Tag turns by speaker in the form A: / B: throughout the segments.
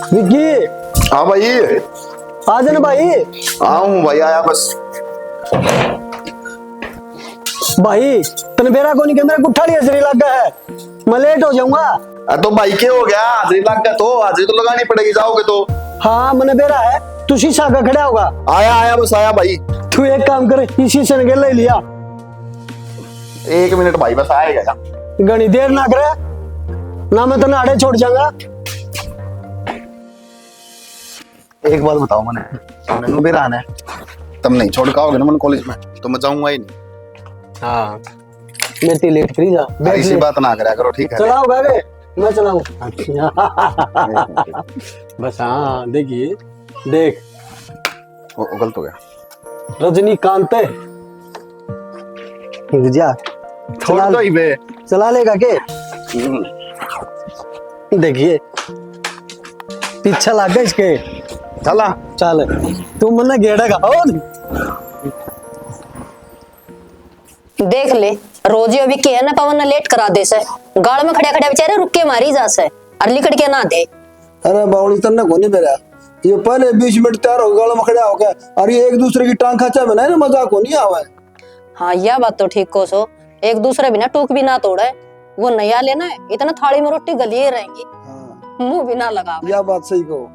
A: विक्की।
B: हाँ भाई।
A: आ जाना भाई।
B: हूँ भाई, आया बस।
A: भाई तने बेरा को नहीं के मेरा गुट्ठा लिया जरी लग गया है, मैं लेट हो जाऊंगा।
B: तो भाई क्या हो गया, हाजिरी लग गया तो हाजिरी तो लगानी पड़ेगी, जाओगे तो।
A: हाँ मैंने बेरा है, तू शीशा का खड़ा होगा।
B: आया आया बस आया भाई।
A: तू एक काम कर, इस शीशे ने ले लिया।
B: 1 मिनट भाई बस आएगा।
A: घनी देर ना करे ना, मैं तो नाड़े छोड़ जाऊंगा।
B: एक बात बताओ, मैंने बेरा आना है, तुम नहीं छोड़ पाओगे ना मन कॉलेज में तो मैं जाऊंगा ही नहीं।
A: हाँ मेरे लेट करी जा,
B: ऐसी बात ना करा करो, ठीक है।
A: चलाओगा रे, मैं चलाऊं। बस हाँ देखिए, देख
B: वो गलत हो गया।
A: रजनीकांत जा
B: छोड़ दो ही बे।
A: चला लेगा के? देखिए पीछा लग गया इसके।
B: चला
A: चल तू मन गेड़ेगा।
C: देख ले रोजी अभी के है ना, पवन ने लेट करा दे से, गाड़ में खड़े खड़े बेचारे रुक के मारी जा से और लिकड़ के ना दे।
A: अरे बावली तन्ने कोनी मेरा, ये पहले 20 मिनट तैयार हो गया खड़ा हो गया, और ये एक दूसरे की टांग खचा बनाए ना, मजाक को नहीं आवा है।
C: हाँ यह बात तो ठीक को सो, एक दूसरे बिना टूक भी ना तोड़े, वो नया लेना है इतना थाली में रोटी गलिए रहेंगी।
A: हाँ।
C: मुंह भी ना लगा।
A: यह बात सही कहो।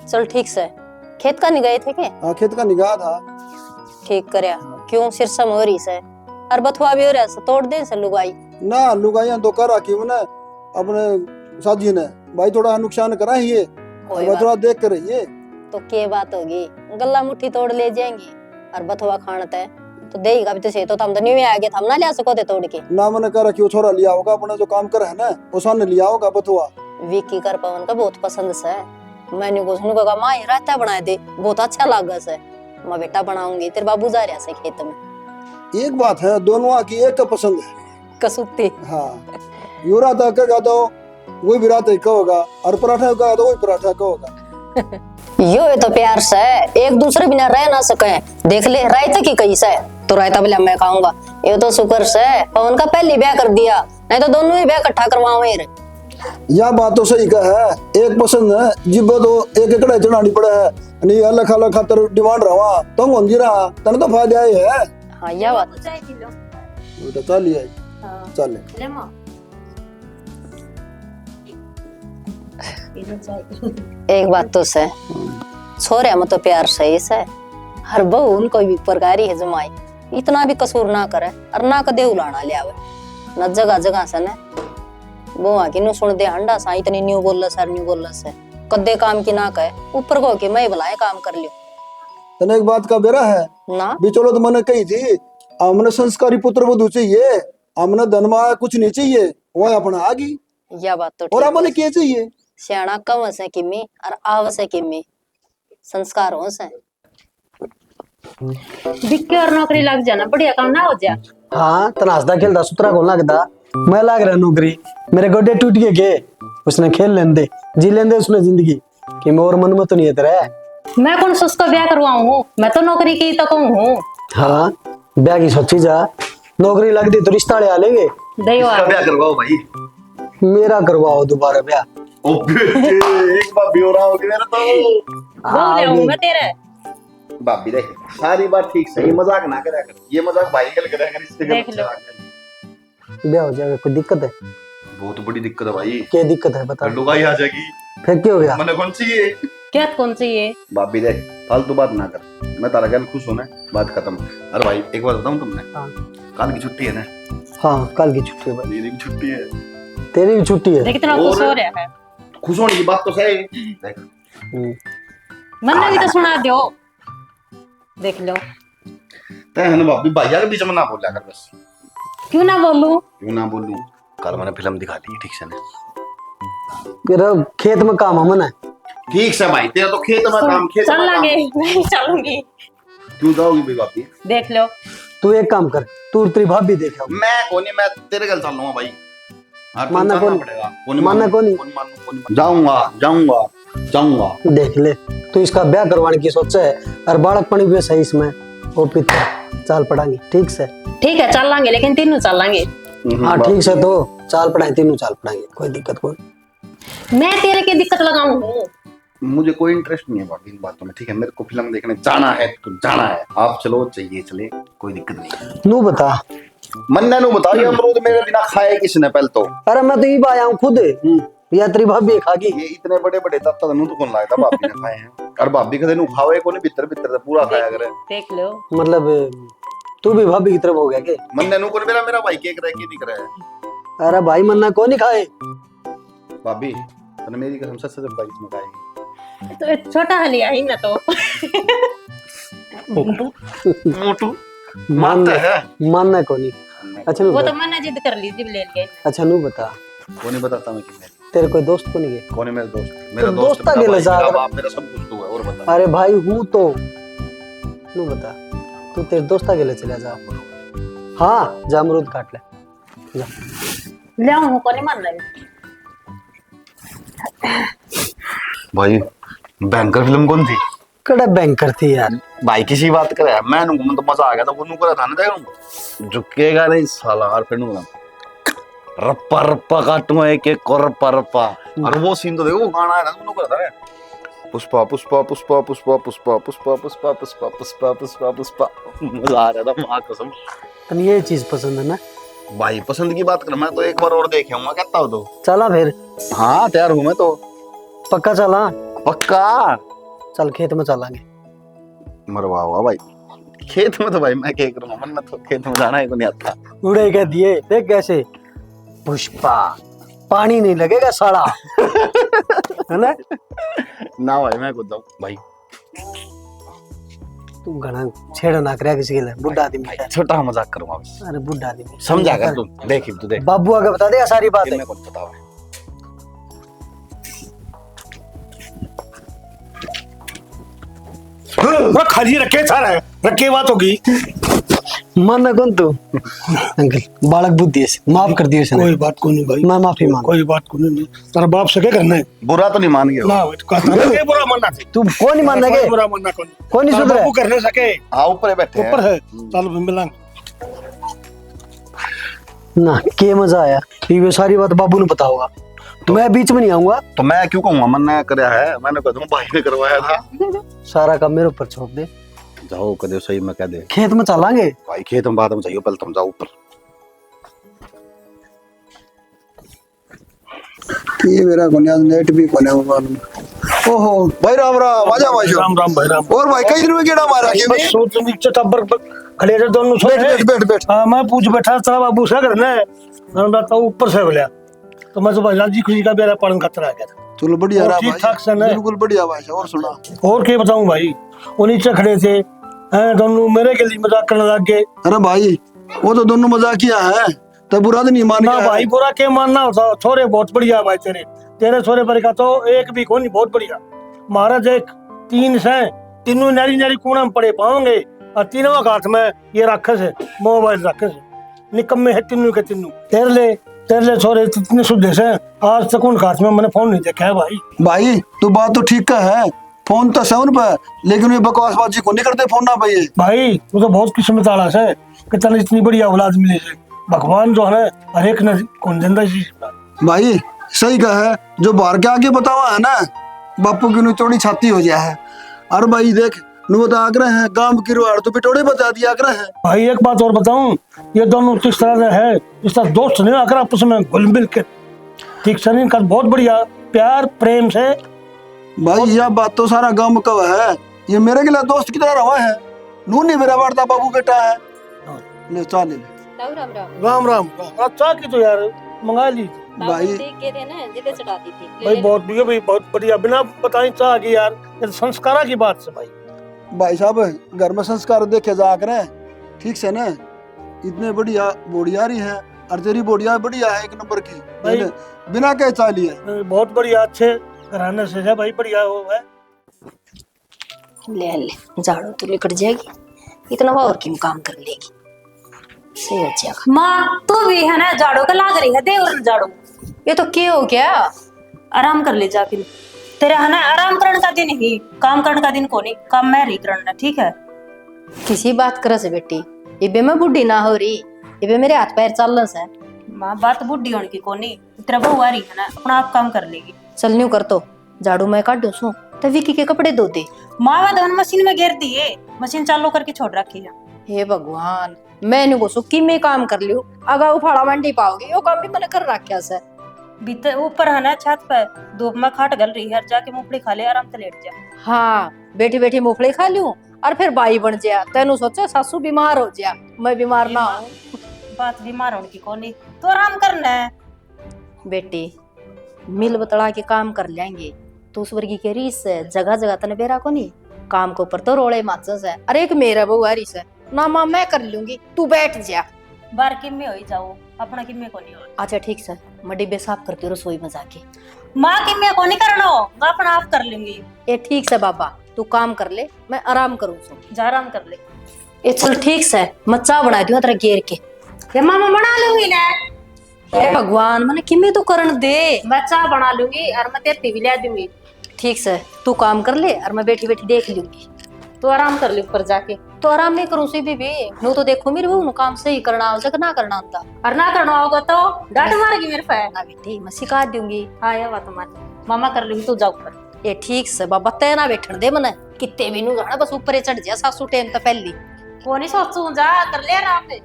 C: चल ठीक से, खेत का नहीं गए थे के?
A: हाँ खेत का निगाह था।
C: ठीक करया, क्यों सिरसम हो रही से और बथुआ भी हो रहा से, तोड़ दे से लुगाई
A: ना। लुगाइयां तो कर रखी मैंने अपने साजी ने, भाई थोड़ा नुकसान करा ही ये, मैं थोड़ा देख कर ये
C: तो के बात होगी, गला मुट्ठी तोड़ ले जाएंगी और बथुआ खानते है तो देगा भी तो से, तो हम तो नहीं आगे हम ना ले सको थे तोड़ के
A: ना। मैंने कह रखी वो छोरा लिया होगा अपने जो काम कर है ना, वो सामने लिया होगा बथुआ।
C: विकी कर पवन का बहुत पसंद से, मैंने कुछ कहा माँ ये रायता बना दे, बहुत अच्छा लगा से, मैं बेटा बनाऊंगी, तेरे बाबू जा रहा से खेत में।
A: एक बात है, दोनों की एक का पसंद है
C: कसुत्ती।
A: हाँ यो राता कहेगा तो वही भी रात कहोगा, और पराठा कहेगा तो वही पराठा कहोगा।
C: यो ये तो प्यार से एक दूसरे बिना रह ना सके। देख ले रायता की कैसा है, तो रायता बोले मैं खाऊंगा, ये तो शुक्र से पवन का पहले ब्याह कर दिया, नहीं तो दोनों ही ब्याह इकट्ठा करवाओ।
A: यह बात तो सही कहा है, एक पसंद है जिब तो एक एकड़ा चढ़ानी पड़े है, नहीं अलग अलग खातर डिमांड रहा तो होंगी रहा तने तो फायदा है।
C: हाँ यह बात
A: बेटा चल लिया।
C: हाँ।
A: चल
C: ले माँ। एक बात तो से छोरे में तो प्यार सही से, हर बहू उनको भी प्रकारी है जमाई, इतना भी कसूर ना करे और ना कदे उलाना ले आवे न जगह जगह से न वो आके नु सुन दे हंडा सा इतनी न्यू बोल सर न्यू बोल से कदे काम की ना कहे, ऊपर को के मैं बुलाए काम कर लियो।
A: तने एक बात का बेरा है
C: ना
A: भी, चलो तो मैंने कही थी हमने संस्कारी पुत्र वधू चाहिए, हमने धनमा कुछ नहीं चाहिए, वो अपना आ गई।
C: यह बात तो
A: और हमने क्या चाहिए,
C: सियाना कम से किमी और आवस है किमी संस्कार हो से।
D: बिक्के और नौकरी लग जाना, बढ़िया काम ना हो जा।
A: हाँ तनासदा खेलता सुतरा को लगता, मैं लाग रहा नौकरी, मेरे गोडे टूट गए के, उसने खेल लेने दे, जी लेने दे उसने जिंदगी कि मोर मन में तो नहीं है तेरा।
D: मैं कौन सा उसका ब्याह करवाऊं, मैं तो नौकरी की तो कहूँ हूँ।
A: हाँ ब्याह की सोची जा, नौकरी लग दी तो रिश्ता ले आ लेंगे।
B: ब्याह करवाओ भाई,
A: मेरा करवाओ दोबारा ब्याह।
B: एक बार भी हो रहा होगी मेरा तो।
D: बोल ले आऊंगा तेरे।
B: भाभी देख सारी बात ठीक सही, मजाक ना करा कर, ये मजाक भाई कल करा कर, इससे
D: देख लो।
A: ब्याह हो जाएगा, कोई दिक्कत है?
B: बहुत बड़ी दिक्कत है भाई।
A: क्या दिक्कत है बता।
B: लुगाई आ जाएगी,
A: फिर क्या हो गया?
B: मैंने कौन सी है
D: क्या कौन सी है?
B: भाभी देख फालतू बात ना कर, मैं तारा गल खुश होना, बात खत्म। अरे भाई एक बात बताऊं तुमने,
A: हाँ।
B: कल की छुट्टी है ना?
A: हाँ कल की छुट्टी है भाई।
B: मेरी भी छुट्टी है,
A: तेरी भी छुट्टी है।
D: देख इतना खुश हो रहा है,
B: खुश होने की बात तो सही देख।
D: मैंने भी तो सुना दो, देख लो।
B: तैन भाभी भैया के बीच में ना बोला कर बस।
D: क्यों ना बोलूं?
B: क्यों ना बोलूं, कल मैंने फिल्म दिखा दी ठीक से ना।
A: मेरा खेत में काम है मना।
B: ठीक से भाई, तेरा तो खेत में काम, खेत में
D: चल
B: काम।
D: लागे नहीं चलूंगी।
B: क्यों जाओगी भाई भाभी?
D: देख लो।
A: तू एक काम कर, तू तेरी भाभी देख आओ।
B: मैं कोनी, मैं तेरे गल चल लूंगा भाई।
A: मानना कौन? मानना कौन?
B: जाऊंगा जाऊंगा जाऊंगा।
A: देख ले तू इसका ब्याह करवाने की सोच है, और बालक पड़ी हुए सही इसमें वो पिता चाल पड़ांगे ठीक से।
D: ठीक है चल लांगे, लेकिन तीनों चल लांगे।
A: हाँ ठीक से तो चाल पड़ाएं, तीनों चाल पड़ाएंगे, कोई दिक्कत कोई।
D: मैं तेरे के दिक्कत लगाऊं हूँ।
B: मुझे कोई इंटरेस्ट नहीं है भाभी इन बातों में, ठीक है? मेरे को फिल्म देखने जाना है तो जाना है, आप चलो चाहिए चले, कोई दिक्कत नहीं।
A: नू बता।
B: मन्ने नु बता, ये अमरूद मेरे बिना खाए किसने पहले तो?
A: अरे मैं तो ये आया हूँ खुद, या तेरी भाभी खागी।
B: ये इतने बड़े बड़े तब तक नु तो कौन लाया था, भाभी ने खाए हैं। और भाभी कदे नु खावे को नहीं, भीतर भीतर पूरा खाया करे।
D: देख लो।
A: मतलब तू भी भाभी की तरफ हो गया के?
B: मन्ने नु को मेरा भाई केक रह के नहीं करे।
A: अरे भाई मन्ना कौन नहीं खाए?
B: भाभी तने मेरी कसम सच सच भाई इसमें खाएगी।
D: तो एक छोटा लिया ही ना तो।
B: मोटू
A: मानना
B: है,
A: मानना कौन नहीं। अच्छा नू
D: वो तो
A: बता।
D: मैंने जिद कर ली, जिद ले लिया।
A: अच्छा नू बता,
B: कौन नहीं बताता मैं किसने?
A: तेरे कोई दोस्त को नहीं है?
B: कौन है मेरा दोस्त? मेरा
A: दोस्त
B: दोस्त
A: का
B: मेरा
A: दिल
B: भाई,
A: जा
B: मेरा
A: रहा।
B: बाप, मेरा सब कुछ तू है। और बता।
A: अरे भाई हूँ तो नू बता, तू तेरे दोस्ता के लिए चला जा। हाँ जा अमरूद काट ले जा।
D: ले आऊं को नहीं मान रही।
B: भाई बैंकर फिल्म कौन थी?
A: कड़ा बैंकर थी यार।
B: भाई किसी बात करे मैं नु तो मजा आ गया था, वो नु करा था ना, देखो झुकेगा नहीं साला। और फिर नु रप्पा रप्पा काटूंगा एक एक को रप्पा रप्पा। और वो सीन तो देखो, वो गाना है ना, नु करा था पुष्पा पुष्पा पुष्पा पुष्पा पुष्पा पुष्पा पुष्पा पुष्पा पुष्पा पुष्पा पुष्पा। मजा आ रहा था, मां कसम।
A: तन ये चीज पसंद है ना
B: भाई? पसंद की बात कर, मैं तो एक बार और देखे हूँ, कहता हूँ तो।
A: चला फिर।
B: हाँ तैयार हूँ मैं तो,
A: पक्का चला।
B: पक्का।
A: चल खेत में चलांगे।
B: मरवा हुआ भाई खेत में तो। भाई मैं क्या करूँगा, मन में तो खेत में जाना ही को नहीं आता।
A: उड़े कह दिए देख कैसे। पुष्पा पानी नहीं लगेगा साड़ा। है ना?
B: ना भाई मैं खुद जाऊँ भाई।
A: तू घना छेड़ ना करे किसी के लिए, बुढ़ा आदमी है।
B: छोटा मजाक करूंगा बस,
A: अरे बुढ़ा आदमी
B: समझा कर तू। देख तू देख,
A: बाबू आगे बता दे सारी बात है।
B: मेरे को पता है।
E: वो खाली रखे सारा रखे बात होगी।
A: मानना कौन तू? अंकल बालक बुद्धि है, माफ कर दियो इसने।
E: कोई बात को नहीं भाई,
A: मैं माफी मांग।
E: कोई बात को नहीं। तेरा बाप से क्या करना है?
B: बुरा तो नहीं मान गया
E: ना कहता है ये बुरा मानना थी।
A: तू कौन नहीं मानना के?
E: बुरा मानना कौन?
A: कौन नहीं
E: तेरा
A: सुधरे?
E: बापू करने सके।
B: हाँ ऊपर बैठे
E: ऊपर
B: हैं।
E: है, चलो मिलांगे।
A: ना के मजा आया। ये सारी बात बाबू ने पता होगा, तो मैं बीच में नहीं आऊंगा।
B: तो मैं क्यों कहूंगा, मन ने कराया है, मैंने कह दूं भाई ने करवाया था।
A: सारा काम मेरे ऊपर छोड़ दे।
B: जाओ कदे सही मैं कह दे।
A: खेत में चलांगे
B: भाई खेत में बाद में जाइयो, पहले तुम जाओ ऊपर।
F: ये मेरा कोन्या नेट भी कोन्या मालूम। ओहो भाई राम राम, आजा भाई
E: राम राम भाई राम।
F: और भाई कई दिन में गेड़ा मारा के
E: बस सोच नीचे टब्बर खड़े थे दोनों।
F: बैठ बैठ बैठ बैठ।
E: हाँ मैं पूछ बैठा तेरा बाबू से करना है, मैंने बताया ऊपर से बोला। तो मैं तो भाई राजी खुशी का मेरा पढ़न खतरा आ गया था।
F: चलो बढ़िया
E: और
F: रहा
E: ठीक ठाक सन
F: भाई,
E: है।
F: बिल्कुल बढ़िया भाई। और सुना
E: और क्या बताऊं भाई, वो नीचे खड़े थे हैं, दोनों मेरे के लिए मजाक करने लग गए।
F: अरे भाई वो तो दोनों मजाकिया है, तो बुरा तो नहीं मान
E: ना
F: गया
E: भाई बुरा क्या मानना होता, छोरे बहुत बढ़िया भाई। तेरे तेरे छोरे पर का तो एक भी कोई नहीं, बहुत बढ़िया। महाराज एक तीन से तीनों नारी नारी कोना में पड़े पाओगे, और तीनों के हाथ में ये राक्षस है, मोबाइल राक्षस है। निकम्मे है तीनों के तीनों। तेरे ले छोरे इतने शुद्ध से, आज तक उनके हाथ में मैंने फोन नहीं देखा है भाई।
F: भाई तो बात तो ठीक का है, फोन तो सौन पे, लेकिन ये बकवासबाजी को नहीं करते फोन ना पे।
E: भाई वो तो बहुत किस्मत वाला है कि तने इतनी बढ़िया औलाद मिली है। भगवान जो है हर एक ने कौन जिंदा
F: भाई सही का है, जो बाहर के आगे बतावा है ना, बापू की नु चौड़ी छाती हो जाए है। और भाई देख नु बता आग्रह है, गांव की रुआड़ तो पिटोड़े बता दिया आग्रह है।
E: भाई एक बात और बताऊं, ये दोनों किस तरह से है, इस तरह दोस्त नहीं आकर आपस में घुल मिल के ठीक से इनका बहुत बढ़िया प्यार प्रेम से।
F: भाई यह बात तो सारा गांव में कवा है, ये मेरे के लिए दोस्त की तरह रवा है। नू नहीं मेरा वार्ता बाबू बेटा है। ले चाल ले
C: राम राम।
E: राम राम। अच्छा की तो यार मंगा ली
F: भाई।
C: देख के थे ना, जिदे चढ़ाती थी।
E: भाई बहुत बढ़िया भाई, बहुत बढ़िया। बिना बताई चाह की यार, ये तो संस्कारा की बात से भाई।
F: भाई साहब घर में संस्कार देखे जा कर ठीक से ना, इतने बढ़िया बोड़ियारी है, और तेरी बोड़िया बढ़िया है एक नंबर की,
E: भाई।
F: बिना कहे चाली है।
E: बहुत बढ़िया, अच्छे घराने से है भाई, बढ़िया वो है।
C: ले झाड़ू तो निकट जाएगी, इतना और क्यों काम कर लेगी। सही अच्छा
D: माँ तू भी है ना झाड़ू का लाग रही है, दे और झाड़ू।
C: ये तो क्या हो गया?
D: आराम कर ले जाके। तेरा है ना आराम करने का दिन ही, काम करने का दिन को नहीं। काम मैं रही करना, ठीक है?
C: किसी बात कर से बेटी, इबे मैं बुढ़ी ना हो रही, इबे मेरे हाथ पैर चल से।
D: माँ बात बुढ़ी होने की को नहीं, तेरा बहू आ रही है ना, अपना आप काम कर लेगी।
C: चल न्यू कर तो झाड़ू मैं काट दूं सू, तो विकी के कपड़े धो दे।
D: मावा धन मशीन में घेर दिए, मशीन चालू करके छोड़ रखी है।
C: हे भगवान, मैंने को सुखी में काम कर लियो, अगा उफाड़ा मंडी पाओगे, वो काम भी मैंने कर रखा से।
D: भीतर ऊपर है ना छत पे, धूप में खाट गल रही है, जाके मूंगफली खा ले, आराम से लेट जा।
C: हाँ, बैठी बैठी मूंगफली खा लूं और फिर बाई बन जा। तेनु सोचा सासू बीमार हो जा, मैं बीमार ना हूं।
D: बात बीमार होने की कोनी, तो आराम करना है।
C: बेटी, मिल बतड़ा के काम कर लेंगे तो उस वर्गी के रीस है, जगह जगह तने बेरा को नहीं, काम के ऊपर तो रोड़े माचस है। अरे एक मेरा बहू है रीस है ना, मां मैं कर लूंगी, तू बैठ जा।
D: बार किम्मे हो ही जाओ, अपना किम्मे को नहीं हो।
C: अच्छा ठीक से, मैं डिब्बे साफ करती हूँ रसोई में जाके।
D: माँ किम्मे को नहीं करना हो, मैं अपना आप कर लूंगी।
C: ये ठीक से बाबा, तू काम कर ले, मैं आराम करूँ सो।
D: जा आराम कर ले।
C: ये चल ठीक से, मैं चाय बना दूँ तेरा घेर के।
D: ये मामा बना लूंगी ना।
C: हे भगवान, मैंने किम्मे तो करन दे।
D: मैं चाय बना लूंगी और मैं तेती भी ला दूंगी।
C: ठीक से, तू काम कर ले और मैं बैठी बैठी देख लूंगी।
D: तो आराम कर ले ऊपर जाके।
C: तो आराम नहीं करूँ सी बीबी, नू तो देखो मेरे बहू काम सही करना हो जग ना करना होता।
D: और ना करना होगा तो डांट मारेगी मेरे पे।
C: ना बेटी, मैं सिखा दूंगी।
D: हाँ ये बात तुम्हारी, मामा कर लूंगी, तू जा ऊपर।
C: ये ठीक से बाबा, तय ना बैठन दे मने, कितने भी नू जाना, बस ऊपर चढ़ जा सासू टेम तो पहली।
D: को नहीं सोचू, जा कर ले आराम से।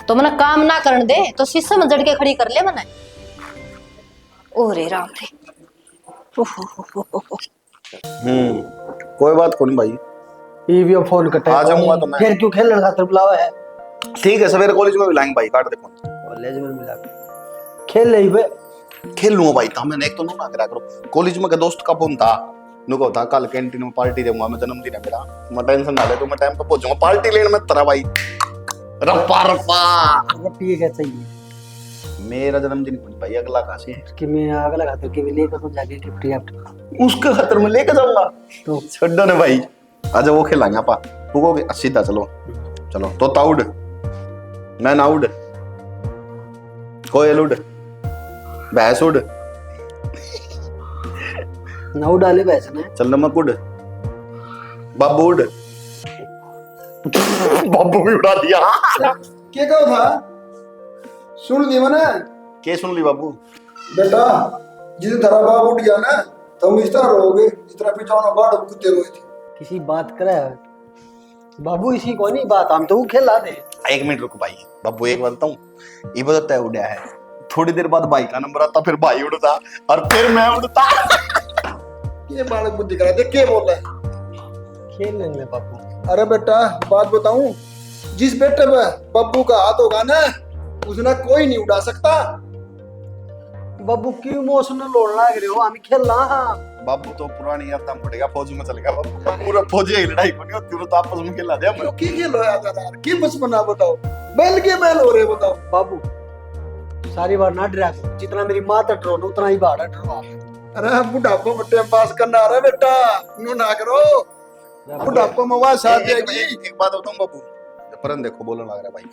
C: तो मने काम ना करन दे तो शीशे में जड़ के खड़ी कर ले मने। ओ रे राम रे।
B: कोई बात को नहीं भाई,
A: ये भी फोन कटे।
B: आ जाऊंगा तो मैं।
A: फिर क्यों खेलने खातिर बुलावा है?
B: ठीक है, सवेरे कॉलेज में बुलाएंगे भाई, काट दे फोन।
A: कॉलेज में मिला खेल ले ही बे।
B: खेल लूंगा भाई, तो मैंने एक तो ना करा करो। कॉलेज में का दोस्त का फोन था, नुको था कल कैंटीन में पार्टी दूंगा, मैं जन्मदिन है मेरा, मैं टेंशन ना ले, तो मैं टाइम पे पहुंचूंगा पार्टी लेने में तेरा भाई। रप्पा रप्पा
A: पिए क्या चाहिए?
B: मेरा जन्मदिन कौन भाई, अगला कहाँ से?
A: कि मैं अगला खातिर के लिए तो जाके गिफ्ट गिफ्ट
B: उसके खातिर में लेके जाऊंगा
A: तो
B: छोड़ो ना भाई। अच्छा वो खेलेंगे आपा, रुकोगे? सीधा चलो चलो। तो ताउड मैं ना उड़, कोयल उड़, भैंस उड़,
A: नाउ डाले पैसे ना।
B: चल नमक उड़, बाबू उड़। बाबू भी उड़ा दिया।
F: क्या कहो था? सुन ली मैंने।
B: के सुन ली बाबू?
F: बेटा जिस तरह बाप उठ गया ना, तुम इस तरह रहोगे जिस तरह पिछाना बाढ़ कुत्ते रोए थे।
A: किसी बात करे बाबू, इसी को नहीं बात, हम तो वो खेला दे।
B: एक मिनट रुको भाई, बाबू एक बात बताऊं, ये बता तय उड़ा है, थोड़ी देर बाद भाई का नंबर आता, फिर भाई उड़ता और फिर मैं उड़ता।
F: ये बालक बुद्धि करा दे, क्या बोल रहा है?
A: खेल लेंगे बाबू।
F: अरे बेटा बात बताऊं, जिस बेटे पे बब्बू का हाथ होगा ना, उसने कोई नहीं उड़ा सकता।
A: बाबू क्यों इमोशनल लोड लाग रहे हो? हम खेलना। हाँ
B: बाबू तो पुरानी याद हम पड़ेगा, फौज में चलेगा बाबू, पूरा फौजी की लड़ाई को नहीं होती, तो आपस में खेला दे हम।
F: क्यों की खेलो यार, की बचपना बताओ, बैल के बैल हो रहे बताओ।
A: बाबू सारी बार ना डरा करो, जितना मेरी माँ तक डरो उतना ही बाढ़ डरो।
F: अरे बुढ़ापो में टाइम पास करना रहा बेटा, यूं ना करो, बुढ़ापो में आवाज आ जाएगी।
B: एक बात बताऊं बाबू, परन देखो बोलने लग रहा है भाई।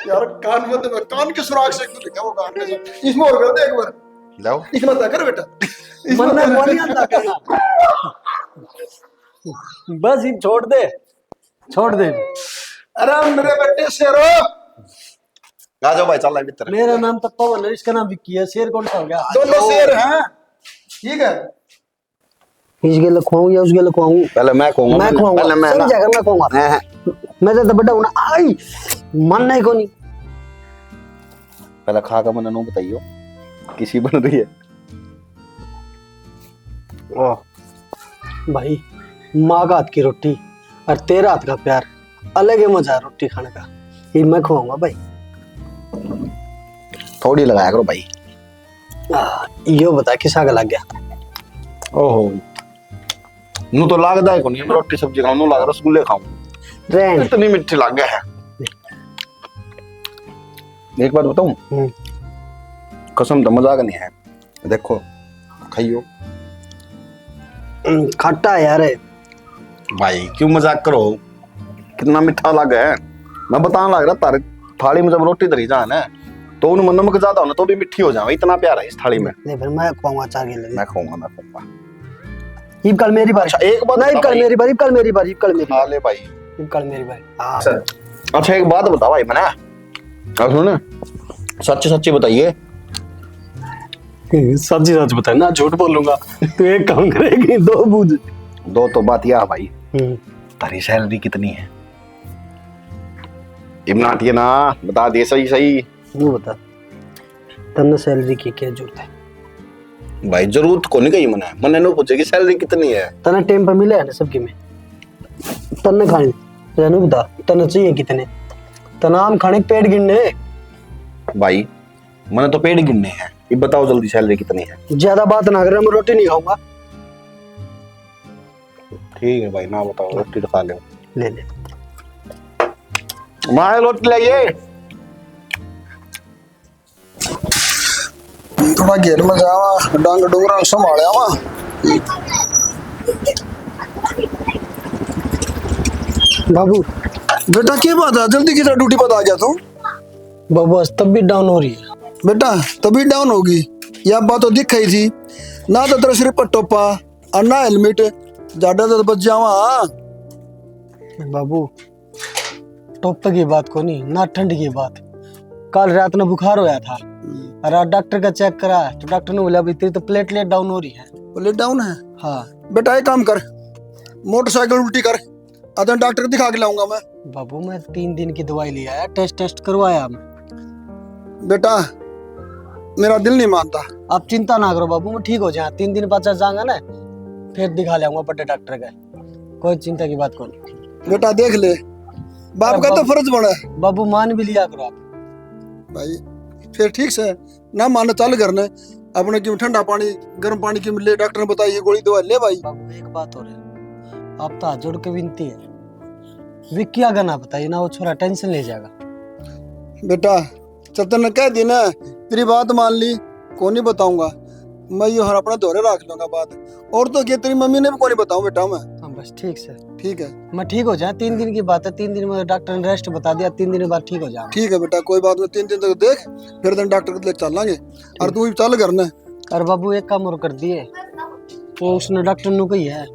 F: यार कान में तो कान के सुराग से क्यों लिखा वो कान के साथ? इसमें और कर दे एक बार,
B: जाओ
F: इसमें तक कर बेटा,
A: मन में वो नहीं आता करना। बस ही छोड़ दे, छोड़ दे।
F: अरे मेरे बेटे शेरो,
B: आ जाओ भाई, चल रहा है भीतर।
A: मेरा नाम तो पवन है, इसका नाम विक्की है। शेर कौन सा हो गया?
F: दोनों शेर हैं, ठीक है।
A: इसके लखवाऊं या उसके लखवाऊं?
B: पहले मैं कहूंगा,
A: मैं खुआऊंगा,
B: पहले मैं ना।
A: समझ जाकर मैं खुआऊंगा। मैं तो बड़ा हूं ना, आई मन नहीं को नहीं।
B: पहले खा का मन नो बताइयो, किसी बन रही है?
A: भाई माँ का हाथ की रोटी और तेरा हाथ का प्यार अलग ही मजा है रोटी खाने का। ये मैं खुआऊंगा भाई।
B: थोड़ी लगाया करो भाई।
A: यो बता किसा का लग गया?
B: ओहो, नू तो लागदा है को नहीं, रोटी सब्जी खाऊं, नू लाग रसगुल्ले खाऊं,
A: ट्रेन
B: इतनी मिठी लग गया है। एक बात बताऊं, कसम तो मजाक नहीं है, देखो खाइयो
A: खट्टा है यार।
B: भाई, क्यों मजाक करो, कितना मीठा लग है। मैं बताने लग रहा, तारे थाली में जब रोटी धरी जाए ना, तो उन नमक ज्यादा होना तो भी मिठी हो जाए, इतना प्यार है इस थाली में।
A: ले फिर मैं खुआऊंगा चार गिले।
B: मैं खाऊंगा।
A: इब कल मेरी बारी।
B: अच्छा एक बात
A: नहीं, कल मेरी बारी, कल मेरी बारी, कल मेरी
B: खा ले भाई।
A: बारी, कल मेरी बारी। हाँ
B: अच्छा एक बात बता भाई, मैंने अब सुन, सच्ची सच्ची बताइए,
A: सच्ची सच बता ना, झूठ बोलूंगा। तू एक काम करेगी, दो बूझ।
B: दो तो बात यह भाई, तारी सैलरी कितनी है? इमनाट ये ना बता दे सही सही।
A: तू बता, तन्ने सैलरी की क्या जरूरत है?
B: भाई जरूरत को नहीं कही मैंने नो पूछे कि सैलरी कितनी है।
A: तन्ने टाइम पर मिला है ना सबके में? तन्ने खाने जानू बता, तन्ने चाहिए कितने? तना आम खाने पेट गिनने।
B: भाई मैंने तो पेड़ गिनने हैं, ये बताओ जल्दी सैलरी कितनी है?
A: ज्यादा बात ना करे, मैं रोटी नहीं खाऊंगा।
B: ठीक है भाई, ना बताओ, रोटी तो खा ले।
A: ले ले।
B: माए रोटी लाइए।
F: थोड़ा घेर में जावा, डांग डोंगरा संभालिया वा।
A: बाबू
F: बेटा क्या बात है, जल्दी की ड्यूटी पर आ गया तू?
A: बाबू आज तब भी डाउन हो रही है।
F: बेटा तभी डाउन होगी, यह बात तो दिख गई थी ना। तो तेरे सिर पर टोपा और ना हेलमेट, ज्यादा तो बच जावा।
A: बाबू टोप की बात को नहीं ना, ठंड की बात। कल रात में बुखार होया था और आज डॉक्टर का चेक करा तो डॉक्टर ने बोला तेरी तो प्लेटलेट डाउन हो रही है।
F: प्लेट डाउन है?
A: हाँ
F: बेटा एक काम कर, मोटरसाइकिल उल्टी कर, अतः डॉक्टर को दिखा के लाऊंगा मैं।
A: बाबू मैं 3 दिन की दवाई ले आया, टेस्ट करवाया मैं।
F: बेटा मेरा दिल नहीं मानता।
A: आप चिंता ना करो बाबू, मैं ठीक हो जाए। 3 दिन बाद जाऊंगा ना, फिर दिखा लाऊंगा बड़े डॉक्टर का। कोई चिंता की बात कौन।
F: बेटा देख ले, बाप का तो फर्ज बना है।
A: बाबू मान भी लिया करो आप।
F: भाई फिर ठीक से ना मानो चाल करने, अपने क्यों ठंडा पानी गर्म पानी की ले, डॉक्टर ने बताई ये गोली दवा ले। भाई
A: बाबू एक बात हो रही है, आप तो हाथ जोड़ के विनती है, विक्की अगर ना बताइए ना, वो छोरा टेंशन ले जाएगा।
F: बेटा चतन ने कह दी ना, तेरी बात मान ली, को नहीं बताऊंगा मैं, ये हर अपने दौरे रख लूंगा बात। और तो क्या तेरी मम्मी ने भी को नहीं बताऊं बेटा मैं।
A: हाँ बस ठीक से,
F: ठीक है?
A: मैं ठीक हो जाए। 3 दिन की बात है, 3 दिन में डॉक्टर ने रेस्ट बता दिया, 3 दिन बाद ठीक हो जाए।
F: ठीक है बेटा, कोई बात नहीं, 3 दिन तक देख, फिर दिन डॉक्टर को लेकर चलेंगे। और तू भी चल करना।
A: और बाबू एक काम और कर दिए, वो उसने डॉक्टर ने कही है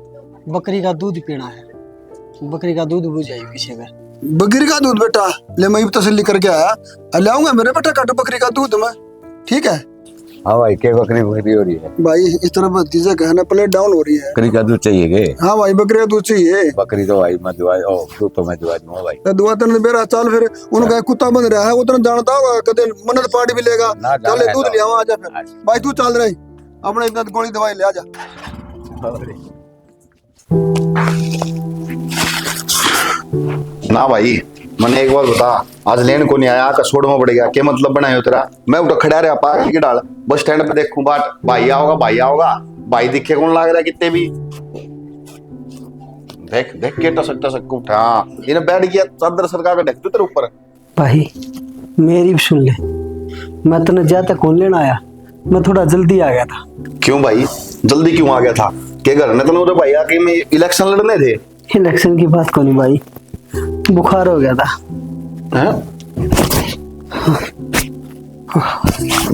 A: बकरी का दूध पीना है, बकरी का दूध बुझाई पीछे में।
F: बकरी का दूध? बेटा ले, मैं भी तसल्ली करके आया, लाऊंगा मेरे बेटा काट बकरी का दूध मैं। ठीक है?
G: हाँ भाई, क्या बकरी बकरी हो रही है?
F: भाई इस तरह भतीजा कहना, प्लेट डाउन हो रही है।
G: बकरी का दूध चाहिए के?
F: हाँ भाई बकरी का दूध चाहिए।
G: बकरी तो भाई मैं दुआ, ओ दूध तो मैं दुआ दूंगा भाई।
F: तो दुआ तेने बेरा चाल, फिर उनका कुत्ता बन रहा है, वो तेने जानता होगा, कदे मन्नत पार्टी भी लेगा।
G: ना
F: चल
G: जाना
F: दूध
G: है
F: ले आवा, आजा फिर। भाई तू चल रही, अपने एक गोली दवाई ले आजा।
B: ना भाई मैंने एक बार बता, आज लेन को नहीं आया, कसोड़ में पड़ गया, क्या मतलब बनाए हो तेरा? मैं उठा खड़ा रहा पागल की डाल, बस स्टैंड पे देखूं बाट भाई आओगा, भाई आओगा, भाई दिखे कौन लाग रहा है कितने भी। देख देख के टसक उठा, इन्हें बैठ गया चादर सरका के ढक दे तेरे ऊपर।
A: भाई मेरी भी सुन ले, मैं तने ज्यादा कौन लेना आया, मैं थोड़ा जल्दी आ गया था।
B: क्यों भाई जल्दी क्यों आ गया था? के घर ने तो भाई आके में इलेक्शन लड़ने थे।
A: इलेक्शन की बात कौन भाई, बुखार हो गया था।
B: हैं?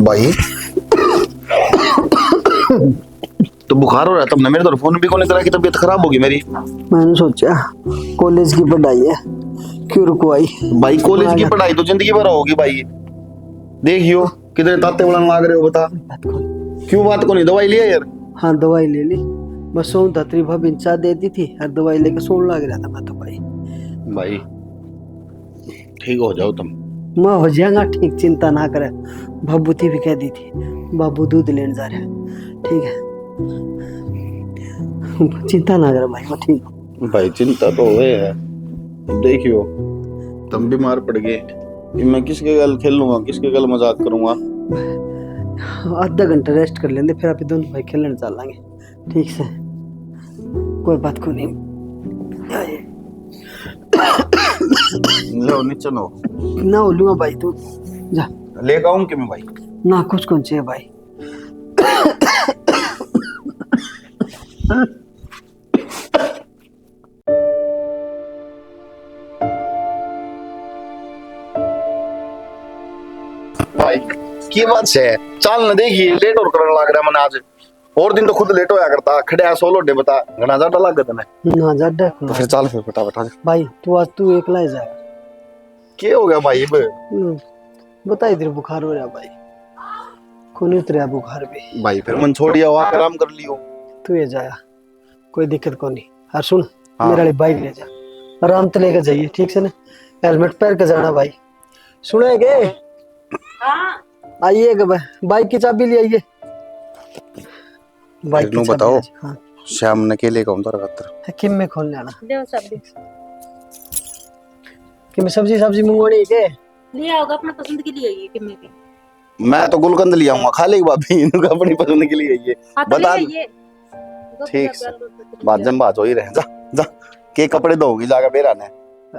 B: भाई तो बुखार हो रहा था, तुमने मेरे तो फोन भी कौन करा कि तबीयत खराब होगी मेरी।
A: मैंने सोचा कॉलेज की पढ़ाई है, क्यों रुकवाई।
B: भाई कॉलेज की पढ़ाई तो जिंदगी भर होगी भाई, देखियो कितने ताते उड़न लाग रहे हो, बता क्यों बात को नहीं? दवाई लिया यार?
A: हाँ दवाई ले ली, मैं सोऊं था, तेरी भाभी चाय देती थी और दवाई लेकर सोने लग रहा था मैं तो।
B: भाई ठीक हो जाओ तुम।
A: मैं हो जाएगा ठीक, चिंता ना करे। भभूति भी कह दी थी बाबू दूध लेने जा रहे हैं, ठीक है? चिंता ना करे भाई, मैं ठीक हूँ।
B: भाई चिंता तो हुए है, देखियो तुम बीमार पड़ गए, मैं किसके गल खेलूंगा, किसके गल मजाक करूंगा?
A: आधा घंटा रेस्ट कर लेंगे, फिर आप दोनों भाई खेलने चलेंगे, ठीक से? कोई बात को नहीं।
B: लो नीचे नो
A: ना हो लूंगा भाई, तू जा।
B: लेकर आऊं कि मैं भाई?
A: ना कुछ कौन चाहिए भाई।
B: भाई की बात है, चाल न देखिए लेट और करने लग रहा है मैंने आज, और दिन तो खुद लेट होया करता, खड़े सोलो डे बता घना ज्यादा लग गया
A: ना ज्यादा
B: तो फिर चल फिर फटाफट आ जा।
A: भाई तू आज तू एकला ही जाएगा।
B: क्या हो गया भाई?
A: बता, इधर बुखार हो रहा भाई, कौन उतरे बुखार भी।
B: भाई फिर मन छोड़िया हुआ आराम कर लियो।
A: तू ये जाया, कोई दिक्कत को नहीं। और सुन,
B: हाँ।
A: मेरा बाइक ले जा, आराम से लेकर जाइए, ठीक से ना। हेलमेट पहन के जाना भाई, सुनेगे?
D: हाँ
A: आइएगा बाइक की चाबी ले आइए। बाइक
B: नु
A: की
B: बताओ।
A: चाबी। हाँ,
B: श्याम ने के लिए कौन तो रखा
A: किम में खोल लेना।
D: दे सब दे।
A: किम सब्जी मंगवानी है के?
D: लिया होगा अपना पसंद के लिए ये कि मैं भी।
B: मैं तो गुलकंद लिया हूँ, खा लेगी भाभी, इनको अपनी पसंद के लिए ये
D: हाँ तो
B: बता।
D: ले ये
B: ठीक से बात जन बात हो ही रहे। जा जा के कपड़े धोगी जाकर बेरा ने।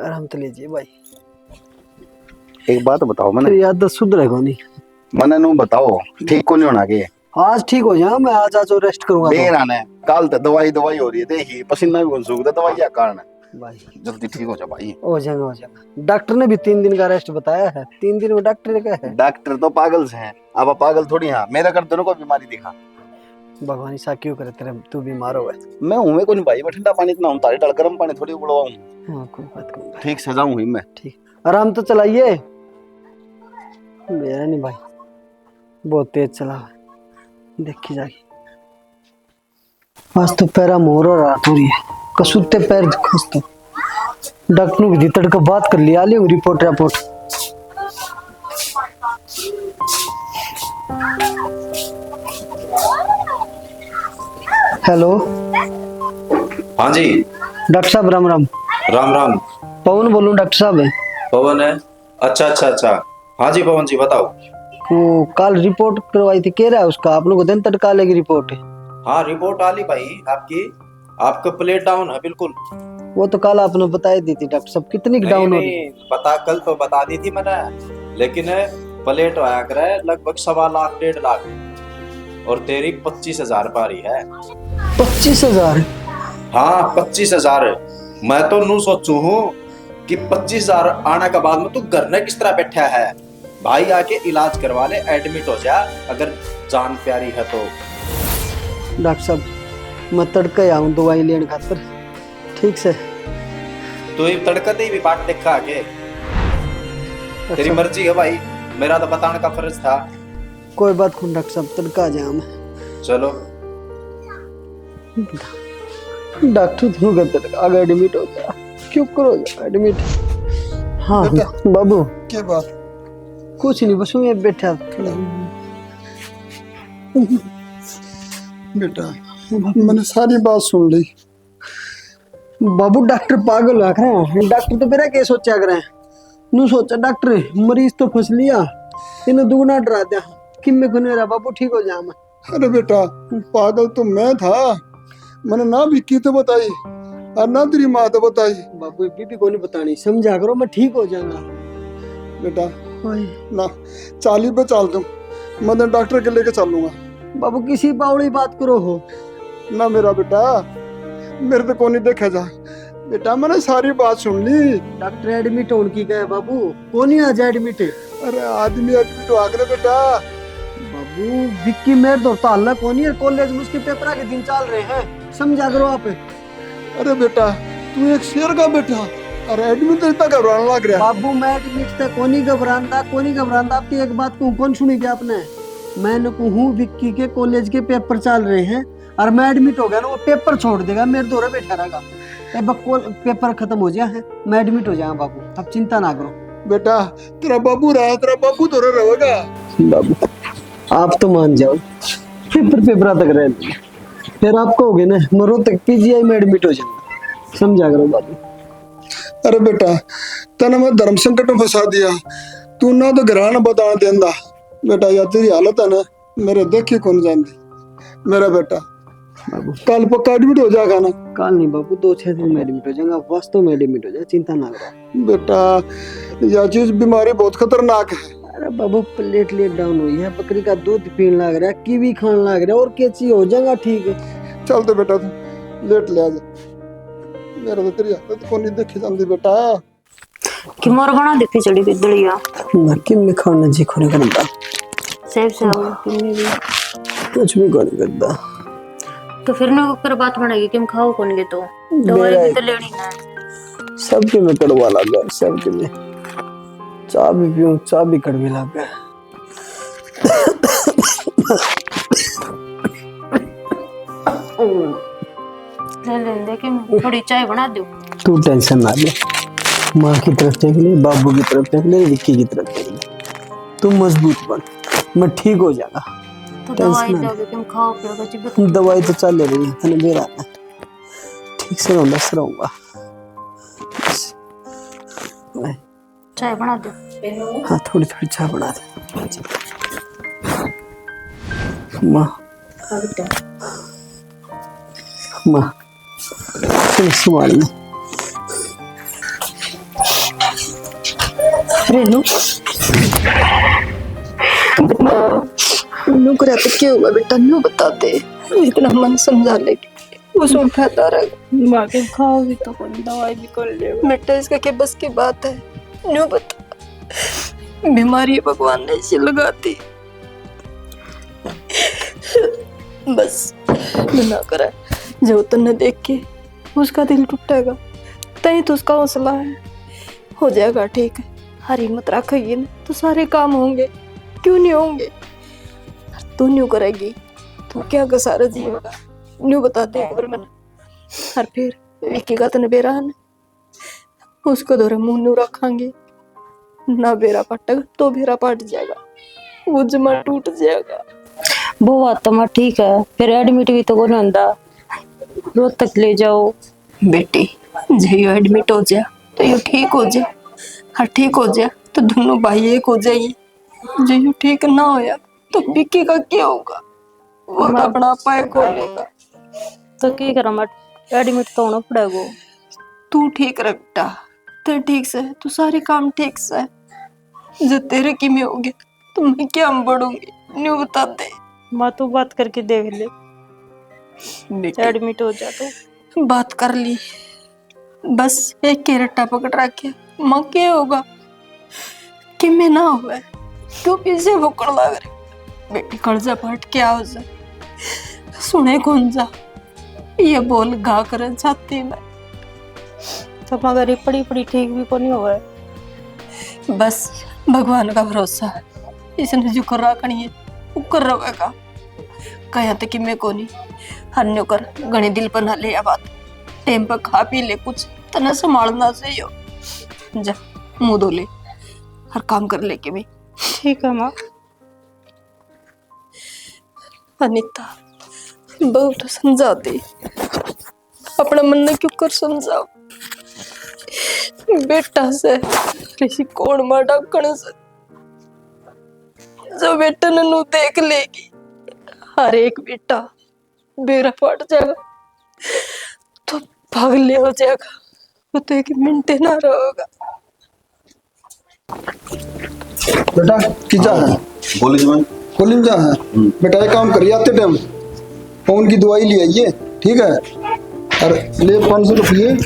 A: आराम से लीजिए भाई।
B: एक बात बताओ
A: फिर
B: मैंने
A: याद सुधरेगा नहीं।
B: मैंने नु बताओ ठीक को नहीं होना के
A: आज ठीक हो जाऊं मैं, आज रेस्ट करूंगा
B: बेरा ने। कल तो दवाई हो रही है, देखिए पसीना भी सूखता, दवाई क्या कारण है।
A: भाई।
B: जल्दी ठीक हो जा भाई।
A: हो जाएगा। डॉक्टर ने भी 3 दिन का रेस्ट बताया है। 3 दिन में डॉक्टर ने कहा है।
B: डॉक्टर तो पागल से हैं, अब पागल थोड़ी। हाँ मेरा कर दोनों को बीमारी दिखा।
A: भगवान सा क्यों करे तेरे, तू बीमार हो गया।
B: मैं हूँ मैं कोई भाई, मैं ठंडा पानी इतना हूँ, तारी डाल गर्म पानी थोड़ी उबलवाऊं।
A: हाँ कोई बात नहीं।
B: ठीक से जाऊँ ही मैं।
A: ठीक, आराम तो चलाइए। मेरा नहीं भाई, बहुत तेज चला है, देखी जाएगी। आज तो पैरा मोर और रात हो रही है, कसूते पैर खसते। डॉक्टर ने तड़ का बात कर लिया, लियो रिपोर्ट। हेलो
H: हाँ जी।
A: डॉक्टर साहब, राम राम।
H: राम राम।
A: पवन बोलूं डॉक्टर साहब?
H: पवन है? अच्छा। हाँ जी पवन जी बताओ।
A: वो कल रिपोर्ट करवाई थी, कह रहा है उसका आप लोग दिन तड़का लेगी रिपोर्ट।
H: हाँ रिपोर्ट आ ली भाई आपकी, आपका प्लेट डाउन है बिल्कुल।
A: वो तो कल आपने बताई दी थी डॉक्टर साहब, कितनी डाउन हो रही है?
H: बता, कल तो बता दी थी मैंने, लेकिन प्लेट आया कर लगभग 1.25 लाख 1.5 लाख और तेरी 25,000 पारी है।
A: 25,000?
H: हाँ 25,000। मैं तो नू सोचू हूँ कि 25,000 आने के बाद में तू घर में किस तरह बैठा है। भाई आके इलाज करवा ले, एडमिट हो जा अगर जान प्यारी है तो।
A: डॉक्टर साहब मैं तड़का आऊँ दवाई लेने खातर, ठीक से?
H: तो ये तड़कते ही भी बाट देखा आगे। तेरी मर्जी है भाई, मेरा तो बताने का फर्ज था।
A: कोई बात नहीं डॉक्टर साहब, तड़का आ जाऊँ मैं।
H: चलो
A: डॉक्टर तो तड़का आगे एडमिट हो गया, क्यों करो एडमिट? हाँ बाबू।
F: क्या बात?
A: कुछ नहीं, बस मैं बैठा।
F: बेटा मैंने सारी बात सुन ली।
A: बाबू डॉक्टर पागल लग रहे हैं, डॉक्टर तो मेरा क्या सोचा कर रहे हैं। नू सोचा डॉक्टर मरीज तो फंस लिया, इन्हें दुगना डरा दिया कि मैं को मेरा बाबू ठीक हो जाए।
F: अरे बेटा पागल तो मैं था, मैंने ना विक्की तो बताई और ना तेरी माँ तो बताई।
A: बाबू बीबी को नहीं बतानी, समझा करो मैं ठीक हो जाऊंगा।
F: बेटा ना 40 पे चल दूं, मैं तो डॉक्टर के लेके चलूंगा।
A: बाबू किसी बावड़ी बात करो हो
F: ना मेरा बेटा, मेरे तो कौन नहीं देखा जा। बेटा मैंने सारी बात सुन ली।
A: डॉक्टर एडमिट होने की गए बाबू, कौन ही आज एडमिट है?
F: अरे आदमी एडमिट हो गए बेटा।
A: बाबू विक्की मेरे तो ताला कौन ही है, कॉलेज में उसके पेपर के दिन चल रहे हैं, समझा करो आप।
F: अरे बेटा तू एक शेर का बेटा, अरे एडमिट इतना घबराने लग रहा है।
A: बाबू मैं एडमिट था, कौन ही घबराता। आपकी एक बात को कौन सुनी क्या आपने? मैंने कहूँ विक्की के कॉलेज के पेपर चल रहे हैं और मैं एडमिट हो गया ना, वो पेपर छोड़ देगा, मेरे दौरे बैठा रहेगा। पेपर खत्म हो जाए है, मैं एडमिट हो जाऊंगा बाबू, अब चिंता ना करो।
F: बेटा तेरा बाबू रहा, तेरा बाबू तो रहेगा।
A: बाबू आप तो मान जाओ, पेपर तक रह, फिर आप कहोगे ना मरो तक पीजीआई में एडमिट हो जाऊंगा, समझा करो बाबू।
F: अरे बेटा तेने मैं धर्म संकट में फंसा दिया, तू ना तो घर ना बता देंदा। बेटा या तेरी हालत है ना मेरे देखी कौन जानती। मेरा बेटा
A: बाबू
F: कल पक्का एडमिट हो जाएगा ना?
A: कल नहीं बाबू, 2-6 दिन में एडमिट हो जाएगा, वास्तव में एडमिट हो जाए, चिंता ना करो।
F: बेटा यह चीज बीमारी बहुत खतरनाक है।
A: अरे बाबू प्लेटलेट डाउन हुई है, बकरी का दूध पीने लग रहा है, कीवी खाने लग रहा है, और क्या चीज हो जाएगा ठीक है।
F: चल तो बेटा तू लेट ले आ जा, मेरा तो तेरी हालत कौन नहीं देखी जाती बेटा।
D: कि मोर बना दे खिचड़ी की दलिया
A: ना कि मैं खाना जी खोने करता,
D: सेब से आओ कि मैं भी
A: कुछ भी नहीं करता।
D: तो फिर ना ऊपर बात बनाएगी कि हम खाओ कौन के, तो दवाई भी तो लेनी है।
A: सबके में कड़वा लग गया, सबके में चाय भी पीऊं, चाय भी कड़वी लग गया।
D: ले देखिए थोड़ी चाय बना दो।
A: तू टेंशन ना ले, माँ की तरफ देख ले, बाबू की तरफ देख ले, विक्की की तरफ देख ले। तू मजबूत बन, मैं ठीक हो जाएगा।
D: तो
A: टेंशन
D: दवाई
A: ना
D: दोगे तुम खाओ पियोगे जी
A: ले। दवाई तो चल रही है, तने मेरा ठीक से रहूंगा, बस रहूंगा।
D: चाय बना दो।
A: हाँ थोड़ी थोड़ी चाय बना दे माँ। माँ संभाल ले।
I: रेनू नु करे तो क्या हुआ बेटा, नु बता दे। इतना मन समझा लेगी उसमें फायदा रहेगा।
D: माँ के खाओगी तो कोई दवाई भी कर ले।
I: बेटा इसका क्या बस की बात है, नु बता। बीमारी भगवान ने इसे लगाती, बस ना करे जो तन्ने देख के उसका दिल टूटेगा, तही तो उसका हौसला है। हो जाएगा ठीक है, हर हिम्मत रखेगी ना तो सारे काम होंगे, क्यों नहीं होंगे। तू न्यू करेगी तो क्या का सारा जीवेगा, न्यू बताते हैं मैंने। और फिर विक्की का तने बेरा है ना, उसको दौरे मुंह न्यू रखेंगे ना, बेरा पटेगा तो बेरा पट जाएगा, वो जमा टूट जाएगा।
D: वो बात तो मैं ठीक है, फिर एडमिट भी तो कौन होता, रोज तक ले जाओ।
I: बेटी जो यो एडमिट हो जाए तो यो ठीक हो जाए, और ठीक हो जाए तो दोनों भाई एक हो जाइए। जो यो ठीक ना होया तो विक्की का क्या होगा, वो तो अपना पाए खोलेगा।
D: तो क्या करा, मैं एडमिट तो होना पड़ेगा।
I: तू ठीक रह बेटा, तो ठीक से तू सारे काम ठीक से, जो तेरे की में होगे तो मैं क्या बढ़ूंगी, न्यू बता दे।
D: मैं तो बात करके देख ले,
I: बेटी
D: एडमिट हो जा तो।
I: बात कर ली, बस एक के रट्टा पकड़ रखे, माँ क्या होगा कि मैं ना हुआ, क्यों पीछे भुकड़ लग रही। बेटी कर्जा पाट क्या हो जा, सुने कौन जा, ये बोल गा कर छाती में।
D: तो मगर ये पड़ी पड़ी ठीक भी को नहीं हुआ है।
I: बस भगवान का भरोसा है, इसने जो कर रखनी है वो कर रहेगा। कहा तक कि मैं को नहीं हन्यो कर गणे दिल पर ना ले, बात टाइम पर खा पी ले, कुछ तना संभालना चाहिए। जा मुंह धो ले, हर काम कर ले के भी।
D: ठीक है माँ।
I: अनीता बहुत समझाती, अपना मन ने क्यों कर समझाओ। बेटा से किसी कौन मार डाकण से, जो बेटा नू देख लेगी, हर एक बेटा बेरा फट जाएगा तो पागल हो जाएगा, वो तो एक मिनट ना रहेगा।
F: बेटा किजा है
B: बोली जवान
F: कॉलिंग जा है। बेटा एक काम करिए, आते टाइम फोन की दवाई ले आइए, ठीक है। और ले 500 रुपये।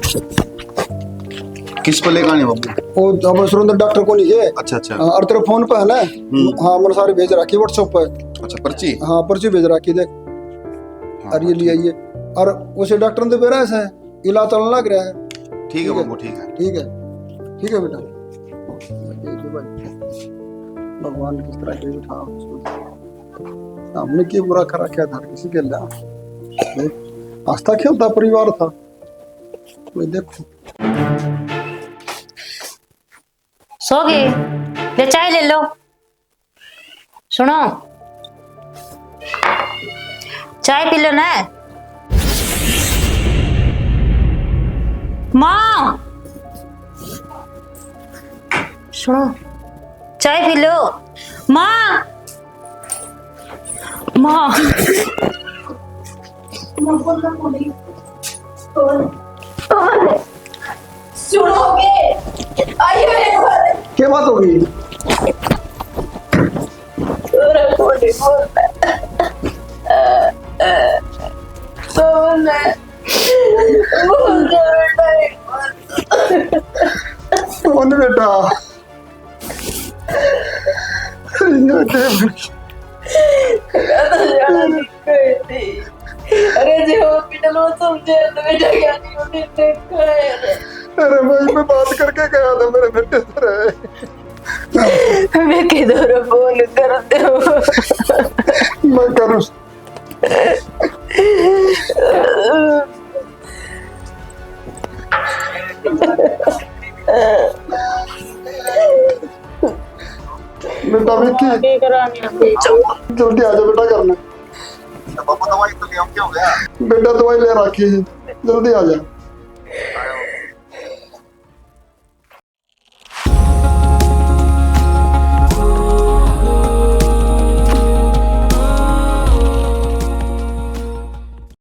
B: किस पर लेकर आने बाबू?
F: वो अब सुरेंद्र डॉक्टर को नहीं है।
B: अच्छा अच्छा।
F: और तेरे फोन पे है ना, हाँ मैंने सारे भेज रखी व्हाट्सएप पे।
B: अच्छा पर्ची?
F: हाँ पर्ची भेज रखी देख। और ये ले आइए, और उसे डॉक्टर ने बेरा ऐसा है इलाज चलने लग रहा है।
B: ठीक है बाबू, ठीक है
F: ठीक है ठीक है बेटा। भगवान किस तरह के उठा हमने क्या बुरा करा, क्या था किसी के लिए आस्था खेलता परिवार था। मैं देखो
C: सो गए, ले चाय ले लो। सुनो, चाय पी लो ना। माँ सुनो, चाय पी लो। माँ माँ
I: सुनोगे, आइए एक बार।
F: क्या बात हो गई? कौन बेटा?
I: अरे जी हॉस्पिटल में समझे तो बेटा क्या नहीं होने देखा है।
F: अरे भाई मैं बात करके गया था, मेरे बेटे से रहे।
I: मैं किधर फोन करते हो?
F: जा विक्की, जल्दी आ जा बेटा घर में।
B: बाबा दवाई तो ले आओ, क्या हो गया?
F: बेटा दवाई ले रखी है, जल्दी आ जा।